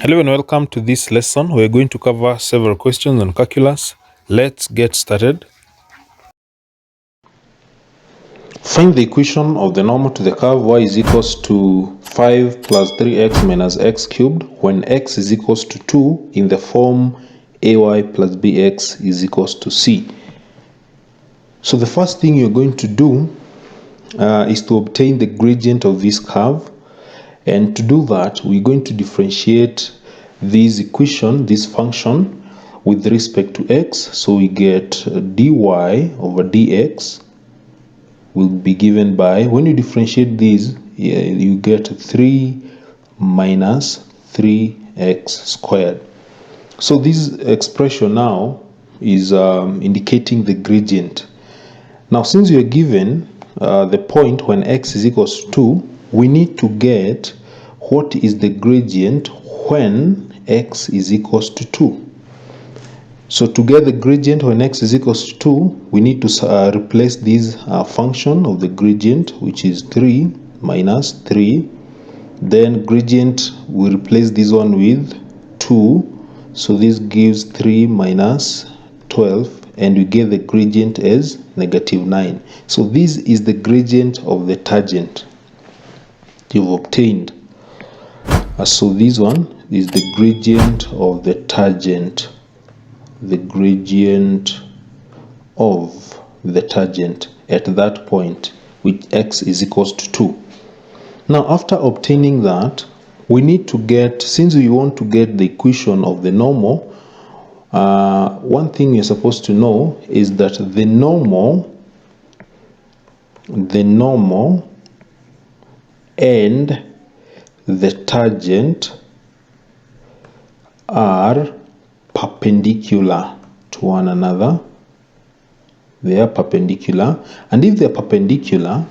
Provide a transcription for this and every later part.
Hello and welcome to this lesson. We're going to cover several questions on calculus. Let's get started. Find the equation of the normal to the curve y is equals to 5 plus 3x minus x cubed when x is equals to 2 in the form ay plus bx is equals to c. So the first thing you're going to do is to obtain the gradient of this curve. And to do that, we're going to differentiate this equation, this function, with respect to x. So we get dy over dx will be given by, when you differentiate these, you get 3 minus 3x squared. So this expression now is indicating the gradient. Now, since you're given the point when x is equals to 2, we need to get what is the gradient when x is equals to 2. So to get the gradient when x is equals to 2, we need to replace this function of the gradient, which is 3 minus 3. Then gradient, we replace this one with 2. So this gives 3 minus 12, and we get the gradient as negative 9. So this is the gradient of the tangent you've obtained. So this one is the gradient of the tangent. The gradient of the tangent at that point, with x is equals to 2. Now, after obtaining that, we need to get, since we want to get the equation of the normal, one thing you're supposed to know is that the normal and the tangent are perpendicular to one another. They are perpendicular, and if they are perpendicular,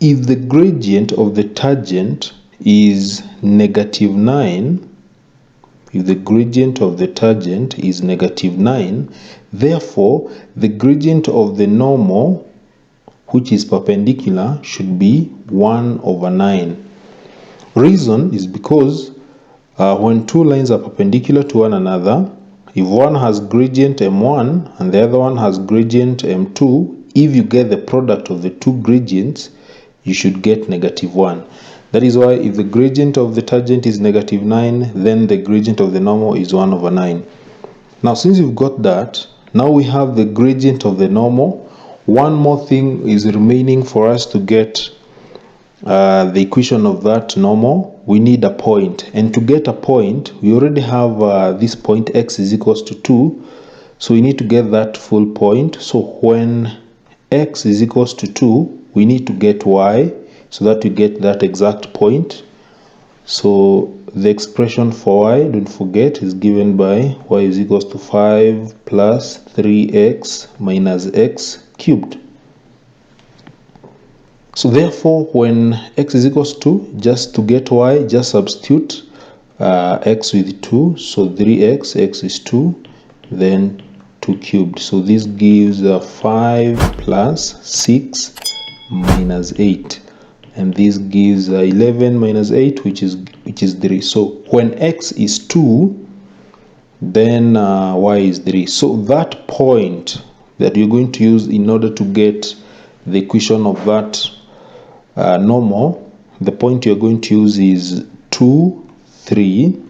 if the gradient of the tangent is negative 9, if the gradient of the tangent is negative 9, therefore the gradient of the normal, which is perpendicular, should be 1 over 9. Reason is because when two lines are perpendicular to one another, if one has gradient m1 and the other one has gradient m2, if you get the product of the two gradients, you should get negative 1. That is why if the gradient of the tangent is negative 9, then the gradient of the normal is 1 over 9. Now, since you've got that, now we have the gradient of the normal. One more thing is remaining for us to get the equation of that normal. We need a point, and to get a point, we already have this point x is equals to 2, so we need to get that full point. So when x is equals to 2, we need to get y, so that we get that exact point. So the expression for y, don't forget, is given by y is equals to 5 plus 3x minus x cubed. So therefore, when x is equals to, just to get y, just substitute x with 2. So 3x, x is 2, then 2 cubed. So this gives 5 plus 6 minus 8. And this gives 11 minus 8, which is 3. So when x is 2, then y is 3. So that point that you're going to use in order to get the equation of that normal, the point you're going to use is 2, 3,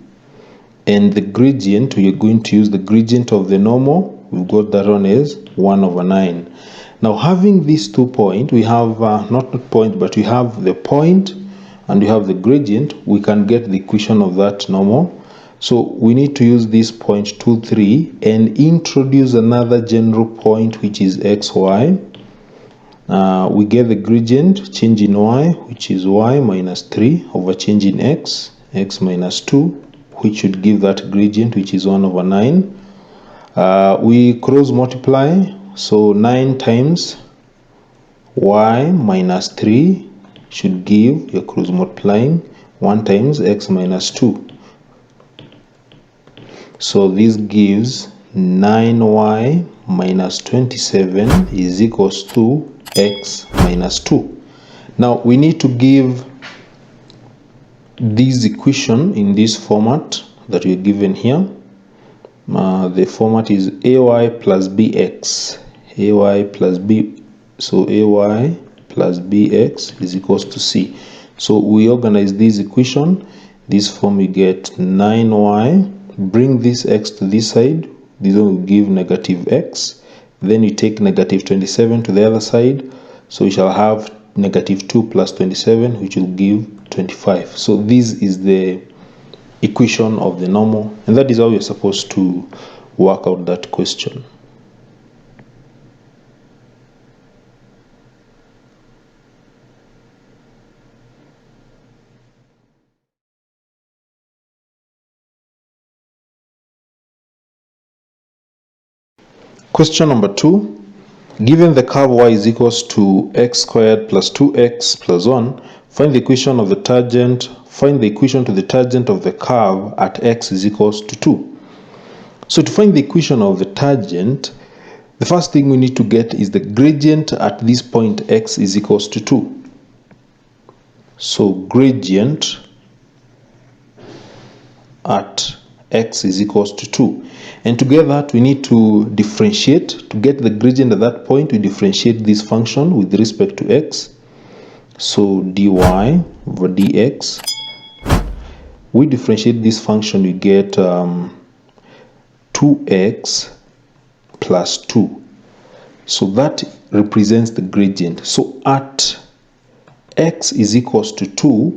and the gradient, we're going to use the gradient of the normal. We've got that one as 1 over 9. Now, having these 2 points, we have not point, but we have the point and we have the gradient. We can get the equation of that normal. So we need to use this point 2, 3 and introduce another general point, which is xy. We get the gradient, change in y, which is y minus 3 over change in x, x minus 2, which should give that gradient, which is 1 over 9. We cross multiply, so 9 times y minus 3 should give, you're cross multiplying, 1 times x minus 2. So this gives 9y minus 27 is equals to x minus 2. Now we need to give this equation in this format. that we're given here. The format is ay plus bx, ay plus b, so ay plus bx is equals to c. So we organize this equation. This form we get 9y, bring this x to this side, this one will give negative x, then you take negative 27 to the other side, so we shall have negative 2 plus 27, which will give 25. So this is the equation of the normal, and that is how you're supposed to work out that question. Question number 2. Given the curve y is equals to x squared plus 2x plus 1, find the equation of the tangent, find the equation to the tangent of the curve at x is equals to 2. So to find the equation of the tangent, the first thing we need to get is the gradient at this point x is equals to 2. So gradient at x is equals to 2. And to get that, we need to differentiate. To get the gradient at that point, we differentiate this function with respect to x. So dy over dx. We differentiate this function, we get 2x plus 2. So that represents the gradient. So at x is equals to 2,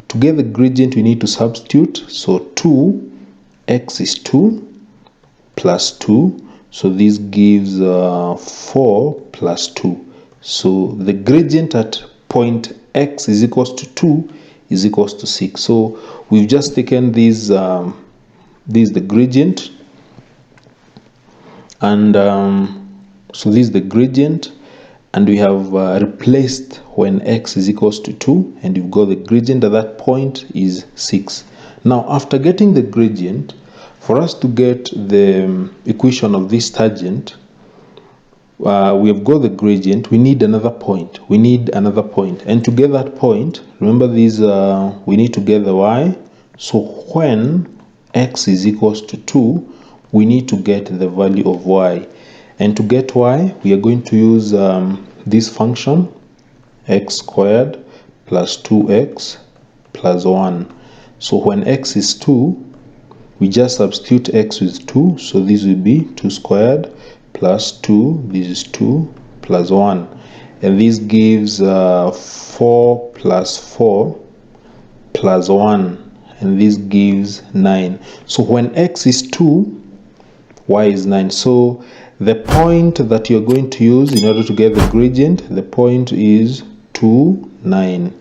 to get the gradient we need to substitute. So 2x is 2 plus 2. So this gives 4 plus 2. So the gradient at point x is equals to 2 is equals to 6. So we've just taken this, this is the gradient, and so this is the gradient, and we have replaced when x is equals to 2, and you've got the gradient at that point is 6. Now after getting the gradient, for us to get the equation of this tangent, we have got the gradient, we need another point. We need another point. And to get that point, remember these, we need to get the y. So when x is equals to 2, we need to get the value of y. And to get y, we are going to use this function, x squared plus 2x plus 1. So when x is 2, we just substitute x with 2, so this will be 2 squared plus 2, this is 2 plus 1, and this gives 4 plus 4 plus 1, and this gives 9. So when x is 2, y is 9. So the point that you're going to use in order to get the gradient, the point is 2, 9.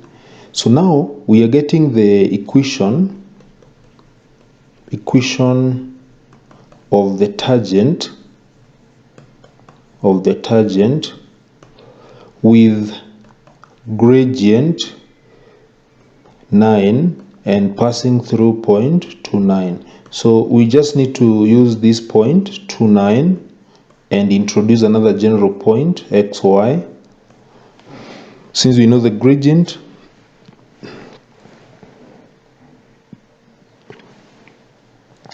So now we are getting the equation of the tangent with gradient 9 and passing through point 2, 9. So we just need to use this point 2, 9 and introduce another general point xy. Since we know the gradient,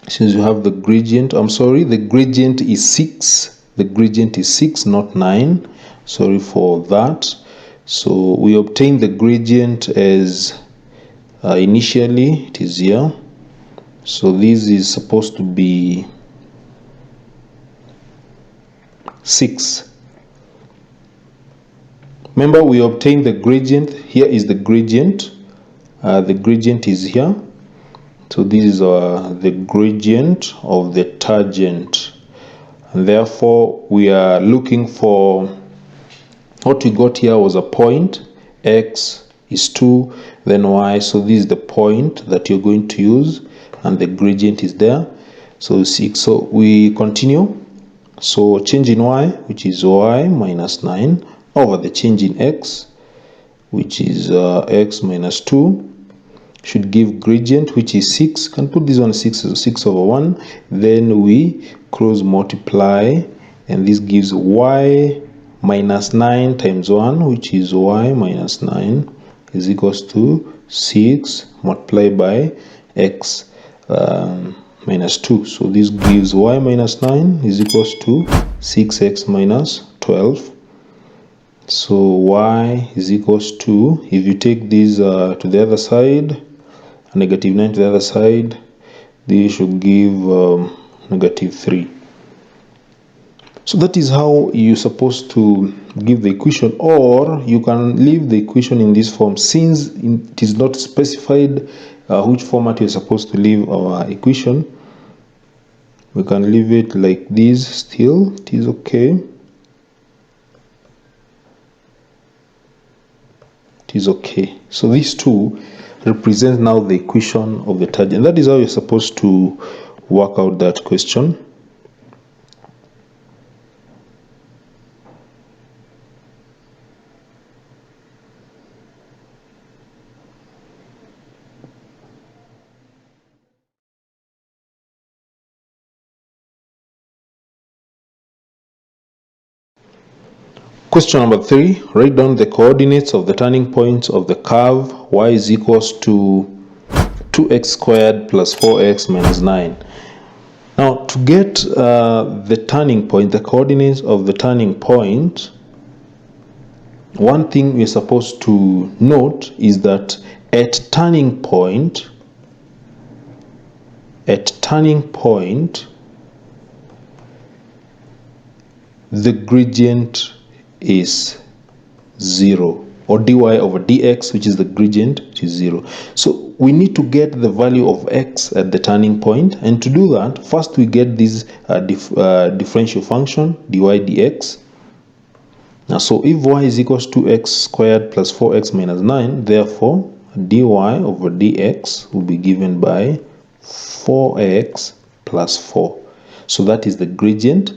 since you have the gradient, the gradient is 6. The gradient is 6, not 9. Sorry for that. So we obtain the gradient as initially it is here. So this is supposed to be 6. Remember, we obtained the gradient. Here is the gradient. The gradient is here. So this is the gradient of the tangent, and therefore we are looking for, what we got here was a point, x is 2, then y, so this is the point that you're going to use, and the gradient is there, so 6. So we continue. So change in y, which is y minus 9, over the change in x, which is x minus 2, should give gradient, which is 6. Can put this on 6 over 1. Then we cross multiply, and this gives y minus 9 times 1, which is y minus 9, is equals to 6 multiplied by x. minus 2. So this gives y minus 9 is equals to 6x minus 12. So y is equals to, if you take this to the other side, negative 9 to the other side, this should give negative 3. So that is how you're supposed to give the equation, or you can leave the equation in this form. Since it is not specified which format you're supposed to leave our equation, we can leave it like this. Still, it is okay. It is okay. So these two represent now the equation of the tangent. That is how you're supposed to work out that question. Question number 3, write down the coordinates of the turning points of the curve y is equals to 2x squared plus 4x minus 9. Now, to get the turning point, the coordinates of the turning point, one thing we're supposed to note is that at turning point, the gradient is 0, or dy over dx, which is the gradient, which is 0. So we need to get the value of x at the turning point, and to do that, first we get this differential function dy dx. Now, so if y is equals to x squared plus 4x minus 9, therefore dy over dx will be given by 4x plus 4. So that is the gradient.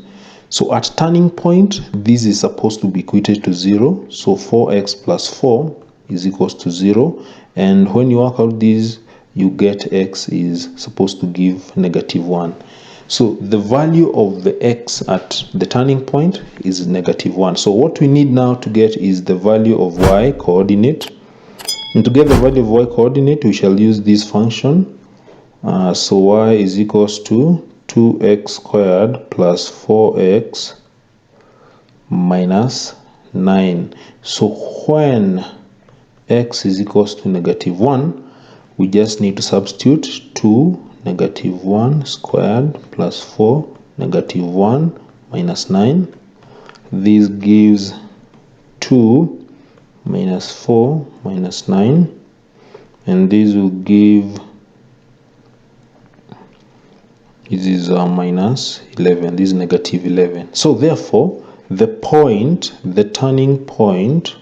So at turning point, this is supposed to be equated to 0. So 4x plus 4 is equals to 0. And when you work out this, you get x is supposed to give negative 1. So the value of the x at the turning point is negative 1. So what we need now to get is the value of y coordinate. And to get the value of y coordinate, we shall use this function. So y is equals to 2x squared plus 4x minus 9. So when x is equals to negative 1, we just need to substitute 2 negative 1 squared plus 4 negative 1 minus 9. This gives 2 minus 4 minus 9, and this will give, this is minus 11, this is negative 11. So therefore the turning point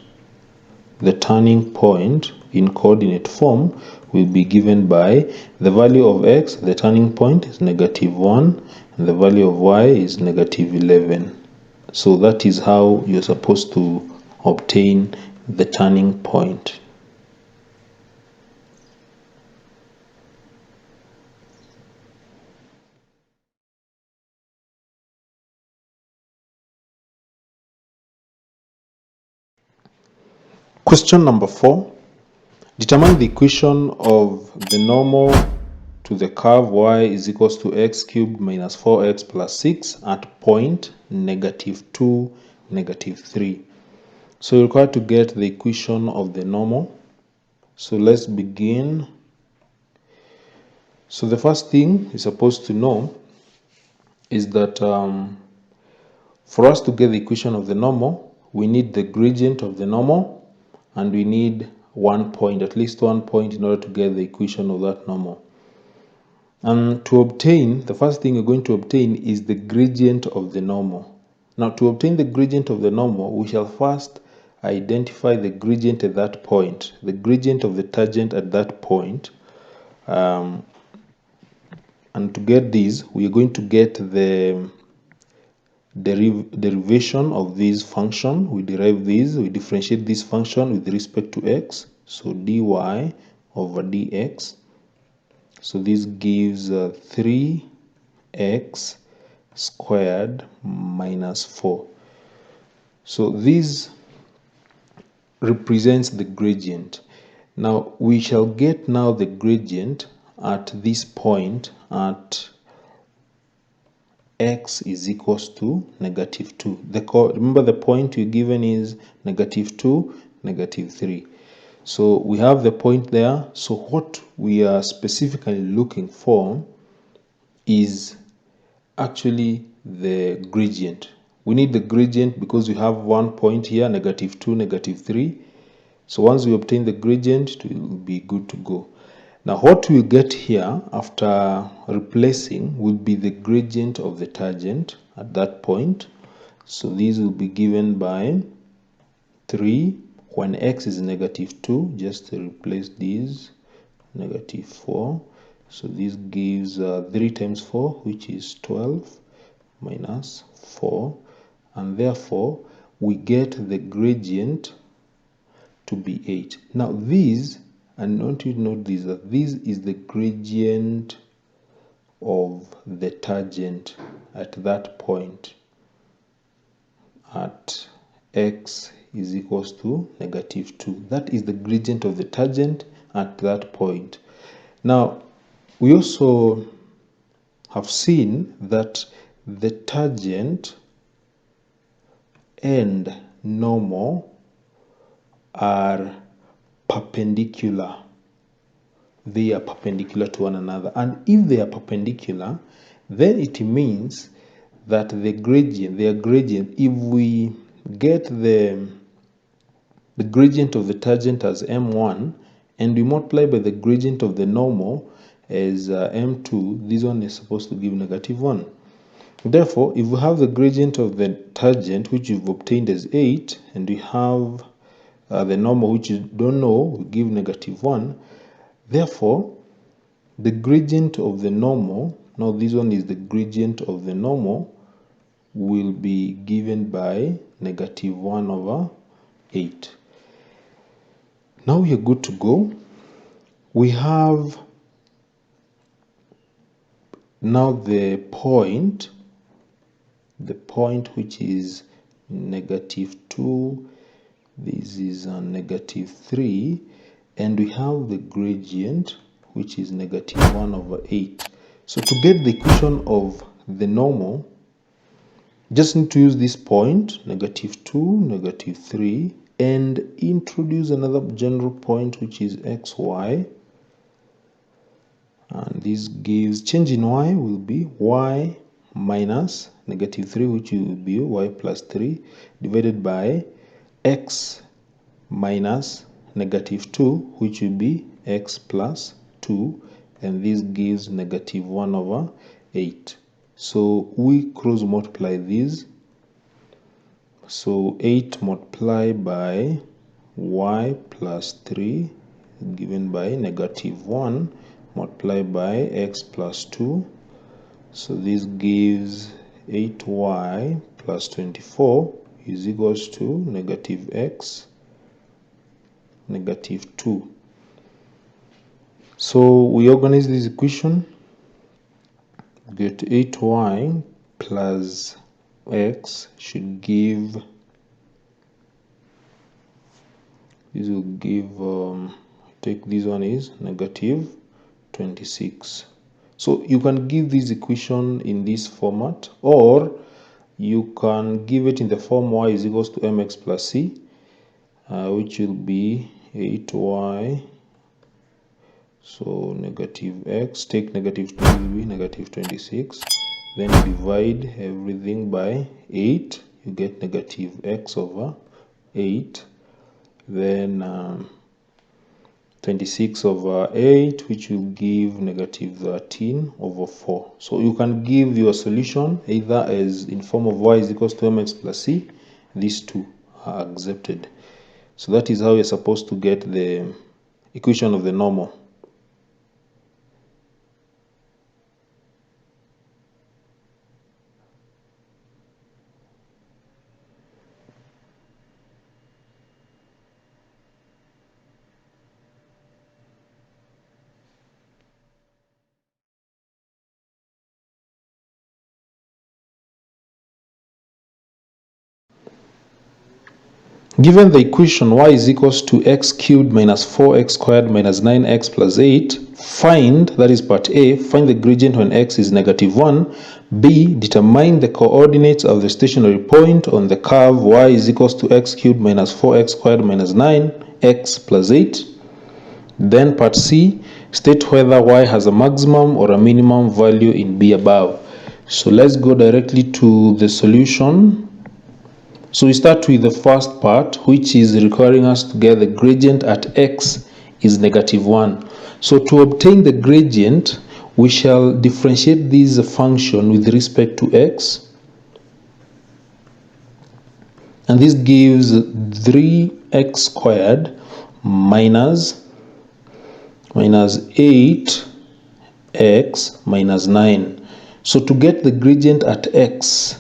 in coordinate form will be given by the value of x, the turning point is negative 1, and the value of y is negative 11. So that is how you're supposed to obtain the turning point. Question number 4. Determine the equation of the normal to the curve y is equals to x cubed minus 4x plus 6 at point negative 2, negative 3. So you're required to get the equation of the normal. So let's begin. So the first thing you're supposed to know is that for us to get the equation of the normal, we need the gradient of the normal, and we need 1 point, at least 1 point, in order to get the equation of that normal. And to obtain, the first thing you're going to obtain is the gradient of the normal. Now, to obtain the gradient of the normal, we shall first identify the gradient at that point, the gradient of the tangent at that point. And to get this, we are going to get the derivation of this function. We derive this, we differentiate this function with respect to x. So dy over dx. So this gives 3x squared minus 4. So this represents the gradient. Now we shall get now the gradient at this point at x is equals to negative 2. Remember the point you're given is negative 2, negative 3. So we have the point there. So what we are specifically looking for is actually the gradient. We need the gradient because we have one point here, negative 2, negative 3. So once we obtain the gradient, it will be good to go. Now what we'll get here after replacing will be the gradient of the tangent at that point. So this will be given by 3 when x is negative 2. Just to replace these, negative 4. So this gives 3 times 4, which is 12, minus 4. And therefore, we get the gradient to be 8. Now this, and I want you to note this, that this is the gradient of the tangent at that point at x is equals to negative 2. That is the gradient of the tangent at that point. Now, we also have seen that the tangent and normal are perpendicular. They are perpendicular to one another. And if they are perpendicular, then it means that the gradient, their gradient, if we get the gradient of the tangent as m1 and we multiply by the gradient of the normal as m2, this one is supposed to give negative 1. Therefore, if we have the gradient of the tangent, which we've obtained as 8, and we have the normal, which you don't know, we give negative 1. Therefore, the gradient of the normal, now this one is the gradient of the normal, will be given by negative 1 over 8. Now we are good to go. We have now the point which is negative 2, this is a negative 3, and we have the gradient which is negative 1 over 8. So to get the equation of the normal, just need to use this point, negative 2, negative 3, and introduce another general point which is xy. And this gives, change in y will be y minus negative 3, which will be y plus 3, divided by x minus negative 2, which will be x plus 2, and this gives negative 1 over 8. So we cross multiply these. So 8 multiplied by y plus 3 given by negative 1 multiplied by x plus 2. So this gives 8y plus 24 is equals to negative x, negative 2. So we organize this equation, get 8y plus x should give, this will give, take this one is negative 26. So you can give this equation in this format, or you can give it in the form y is equals to mx plus c, which will be 8y, so negative x, take negative 2 will be negative 26, then divide everything by 8, you get negative x over 8, then 26 over 8, which will give negative 13 over 4. So you can give your solution either as in form of y is equals to mx plus c. These two are accepted. So that is how you're supposed to get the equation of the normal. Given the equation y is equals to x cubed minus 4x squared minus 9x plus 8, find, that is part A, find the gradient when x is -1. B, determine the coordinates of the stationary point on the curve y is equals to x cubed minus 4x squared minus 9x plus 8. Then part C, state whether y has a maximum or a minimum value in B above. So let's go directly to the solution. So we start with the first part, which is requiring us to get the gradient at x is -1. So to obtain the gradient, we shall differentiate this function with respect to x. And this gives 3x squared minus 8x minus 9. So to get the gradient at x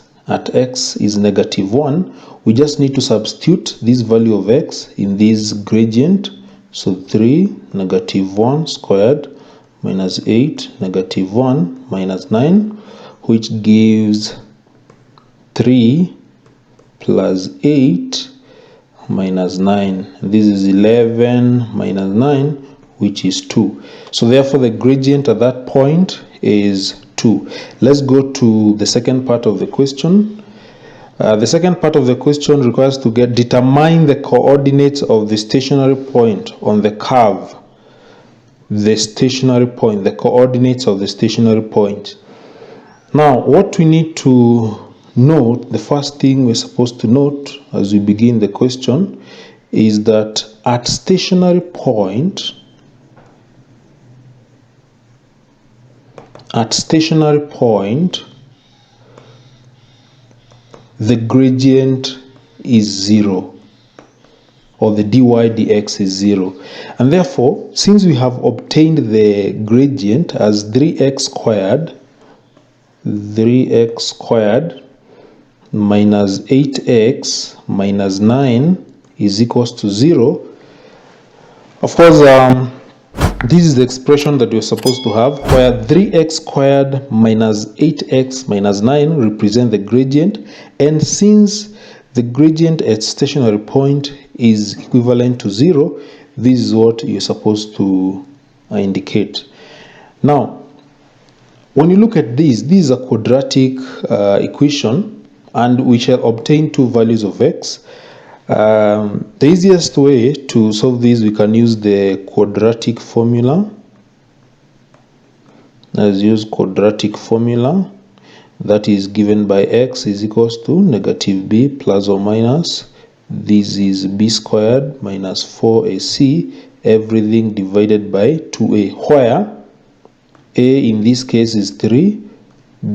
is -1, we just need to substitute this value of x in this gradient. So 3 -1 squared minus 8 -1 minus 9, which gives 3 plus 8 minus 9. This is 11 minus 9, which is 2. So therefore the gradient at that point is 2. Let's go to the second part of the question. The second part of the question requires to determine the coordinates of the stationary point on the curve. The stationary point, the coordinates of the stationary point. Now, what we need to note, the first thing we're supposed to note as we begin the question is that at stationary point, the gradient is 0, or the dy dx is 0. And therefore, since we have obtained the gradient as 3x squared minus 8x minus 9 is equals to 0, of course, this is the expression that we're supposed to have, where 3x squared minus 8x minus 9 represent the gradient. And since the gradient at stationary point is equivalent to 0, this is what you're supposed to indicate. Now, when you look at this is a quadratic equation, and we shall obtain two values of x. The easiest way to solve this, we can use the quadratic formula. Let's use quadratic formula, that is given by x is equals to -b plus or minus, this is b squared minus 4ac, everything divided by 2a, where a in this case is 3,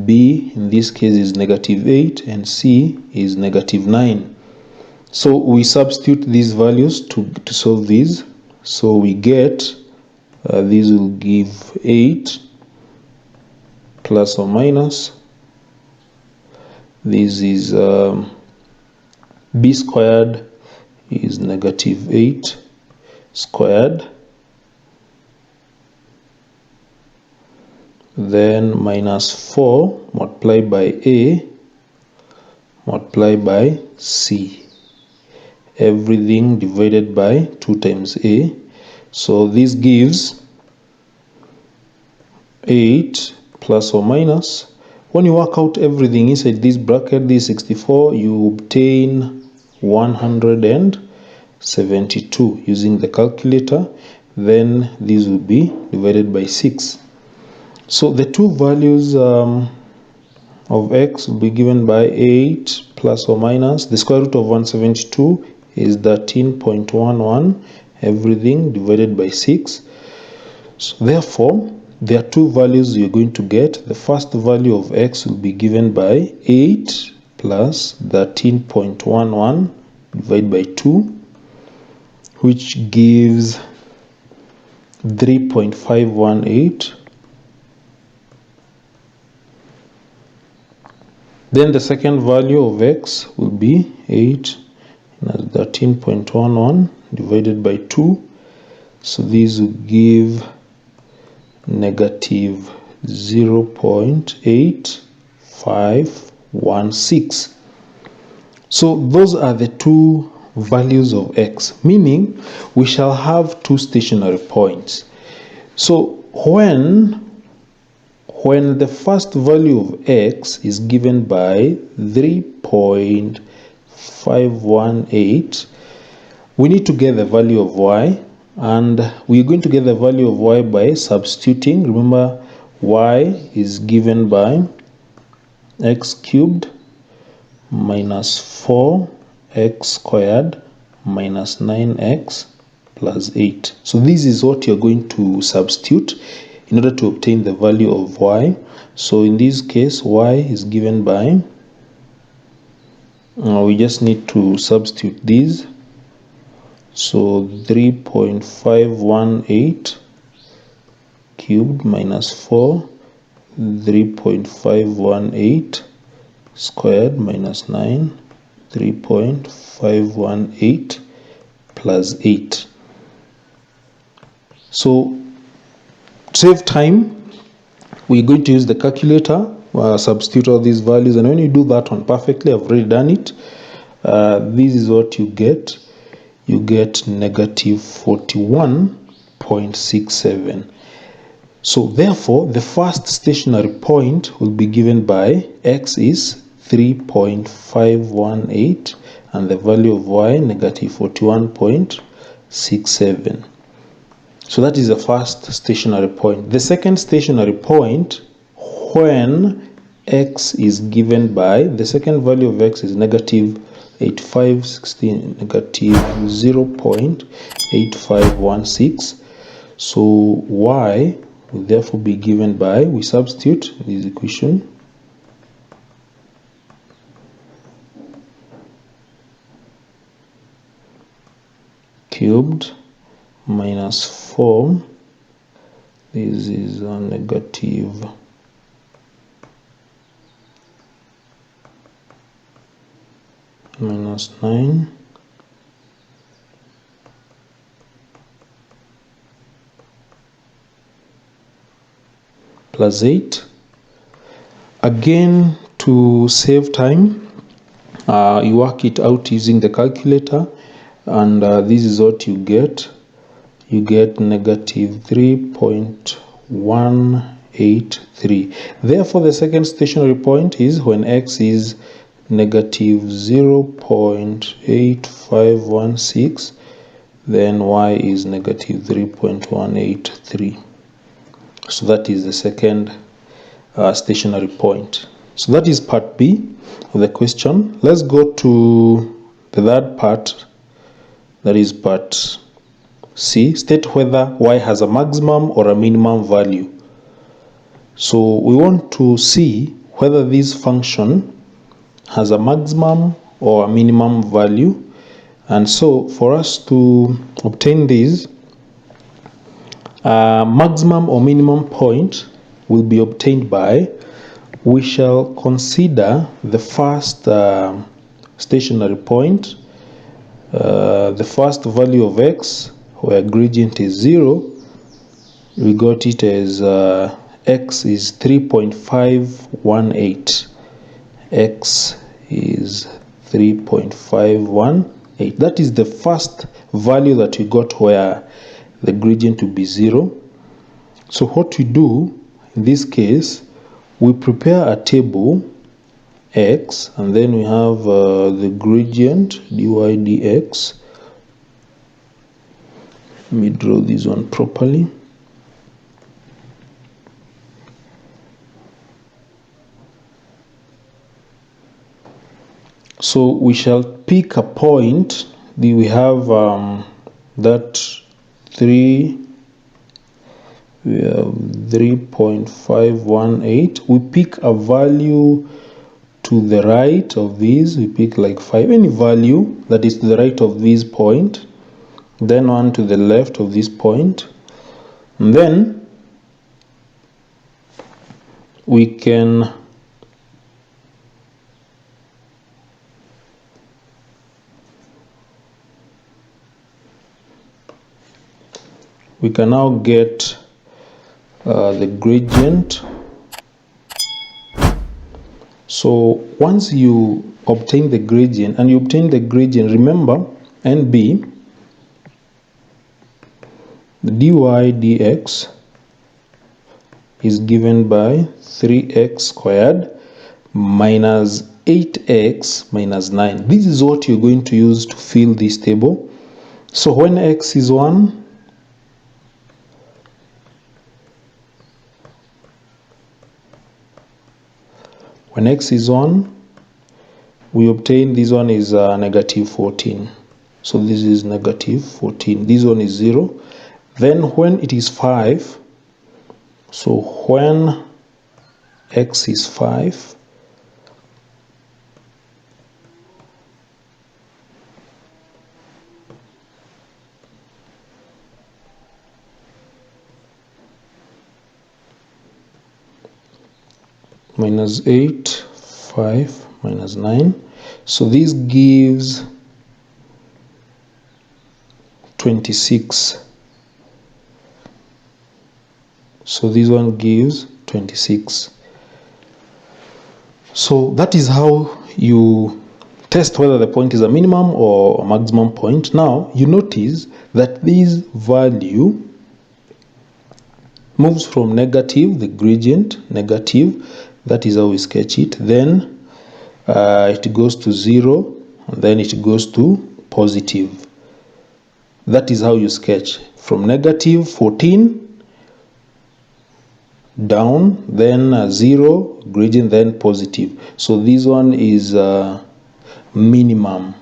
b in this case is -8, and c is -9. So we substitute these values to solve this. So we get, this will give 8 plus or minus, this is b squared is -8 squared, then minus 4 multiplied by a multiplied by c, everything divided by 2 times a. So this gives 8 plus or minus, when you work out everything inside this bracket, this 64, you obtain 172 using the calculator. Then this will be divided by 6. So the two values of x will be given by 8 plus or minus, the square root of 172 is 13.11, everything divided by 6. So therefore, there are two values you're going to get. The first value of x will be given by 8 plus 13.11 divided by 2, which gives 3.518. Then the second value of x will be 8 minus 13.11 divided by 2. So this will give -0.8516. So those are the two values of x, meaning we shall have two stationary points. So when the first value of x is given by 3.518, we need to get the value of y, and we're going to get the value of y by substituting. Remember, y is given by x cubed minus 4x squared minus 9x plus 8. So this is what you're going to substitute in order to obtain the value of y. So in this case, y is given by, we just need to substitute these. So 3.518 cubed minus 4, 3.518 squared minus 9, 3.518 plus 8. So to save time, we're going to use the calculator, substitute all these values, and when you do that one perfectly, I've already done it, this is what you get. You get negative 41.67. So therefore, the first stationary point will be given by x is 3.518 and the value of y negative 41.67. So that is the first stationary point. The second stationary point, when x is given by, the second value of x is negative 8516, negative 0.8516. So y will therefore be given by, we substitute this equation, cubed minus 4, this is a negative minus 9 plus 8. Again, to save time, you work it out using the calculator, and this is what you get. You get negative 3.183. Therefore, the second stationary point is when x is negative 0.8516, then y is negative 3.183. So that is the second stationary point. So that is part B of the question. Let's go to the third part, that is part C. State whether y has a maximum or a minimum value. So we want to see whether this function has a maximum or a minimum value. And so for us to obtain this, maximum or minimum point will be obtained by, we shall consider the first stationary point, the first value of x, where gradient is 0. We got it as x is 3.518. X is 3.518. That is the first value that we got where the gradient will be 0. So what we do in this case, we prepare a table x, and then we have the gradient dy dx. Let me draw this one properly. So we shall pick a point. We have that 3.518. We pick a value to the right of this. We pick like 5, any value that is to the right of this point, then one to the left of this point, and then we can now get the gradient. So once you obtain the gradient, and you obtain the gradient, remember NB, the dy dx is given by 3x squared minus 8x minus 9. This is what you're going to use to fill this table. So when x is 1, when x is 1, we obtain this one is negative 14. So this is negative 14. This one is 0. Then when it is 5, so when x is 5, minus 8, 5, minus 9. So this gives 26. So this one gives 26. So that is how you test whether the point is a minimum or a maximum point. Now you notice that this value moves from negative, the gradient negative, that is how we sketch it, then it goes to 0, and then it goes to positive. That is how you sketch from negative 14 down, then 0 gradient, then positive. So this one is minimum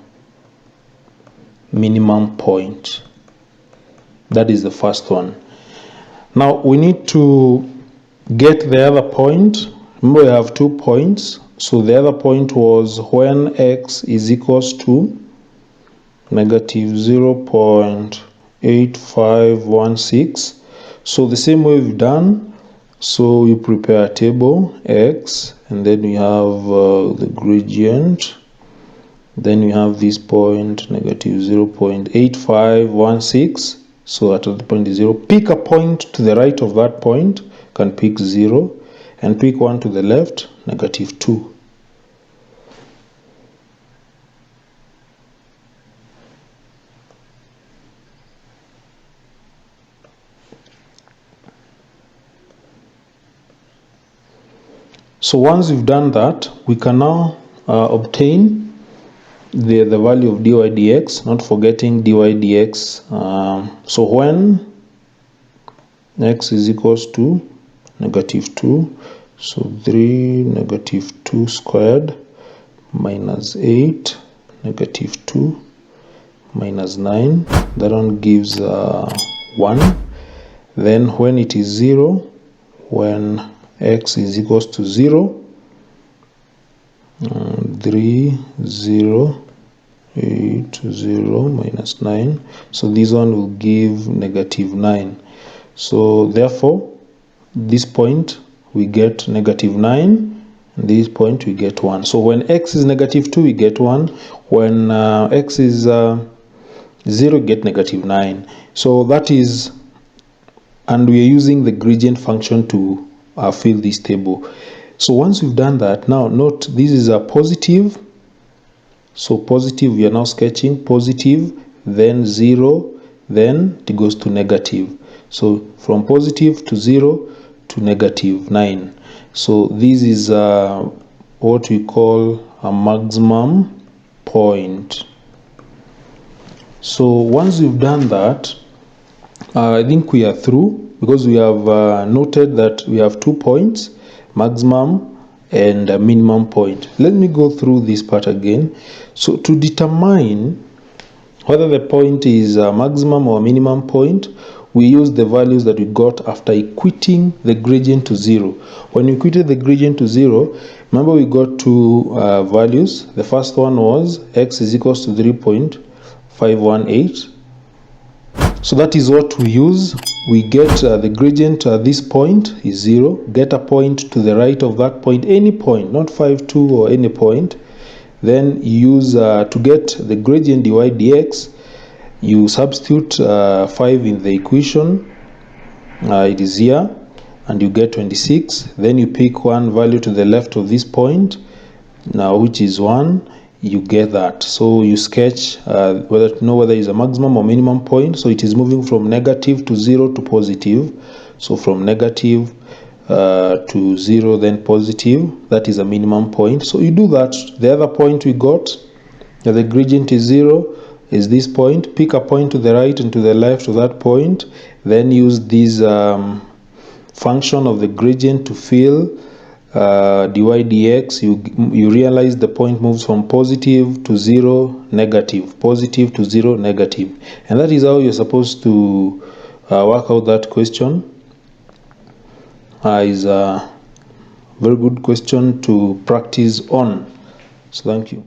point. That is the first one. Now we need to get the other point. Remember, we have 2 points. So the other point was when x is equals to negative 0.8516. So the same way we've done, so you prepare a table x, and then we have the gradient, then we have this point negative 0.8516. So at the point is 0. Pick a point to the right of that point. You can pick 0, and pick one to the left, negative 2. So once we've done that, we can now obtain the value of dy dx, not forgetting dy dx. So when x is equals to negative 2, so 3 negative 2 squared minus 8 negative 2 minus 9, that one gives 1. Then when it is 0, when x is equals to 0, 3 0 8 0 minus 9, so this one will give negative 9. So therefore this point we get negative 9, and this point we get 1. So when x is negative 2, we get 1. When x is 0, get negative 9. So that is, and we are using the gradient function to fill this table. So once we've done that, now note this is a positive. So positive, we are now sketching positive, then 0, then it goes to negative. So from positive to 0 to negative 9. So this is what we call a maximum point. So once we've done that, I think we are through, because we have noted that we have 2 points, maximum and a minimum point. Let me go through this part again. So to determine whether the point is a maximum or a minimum point, we use the values that we got after equating the gradient to 0. When we equated the gradient to 0, remember we got 2 values. The first one was x is equals to 3.518. So that is what we use. We get the gradient at this point is 0. Get a point to the right of that point, any point, not 5, 2 or any point. Then you use to get the gradient dy dx, you substitute 5 in the equation, it is here, and you get 26. Then you pick one value to the left of this point, now which is 1. You get that. So you sketch whether to know whether it's a maximum or minimum point. So it is moving from negative to 0 to positive. So from negative to 0, then positive. That is a minimum point. So you do that. The other point we got, the gradient is 0, is this point. Pick a point to the right and to the left of that point. Then use this function of the gradient to fill dy dx. You realize the point moves from positive to 0, negative, positive to 0, negative. And that is how you're supposed to work out that question. Is a very good question to practice on. So thank you.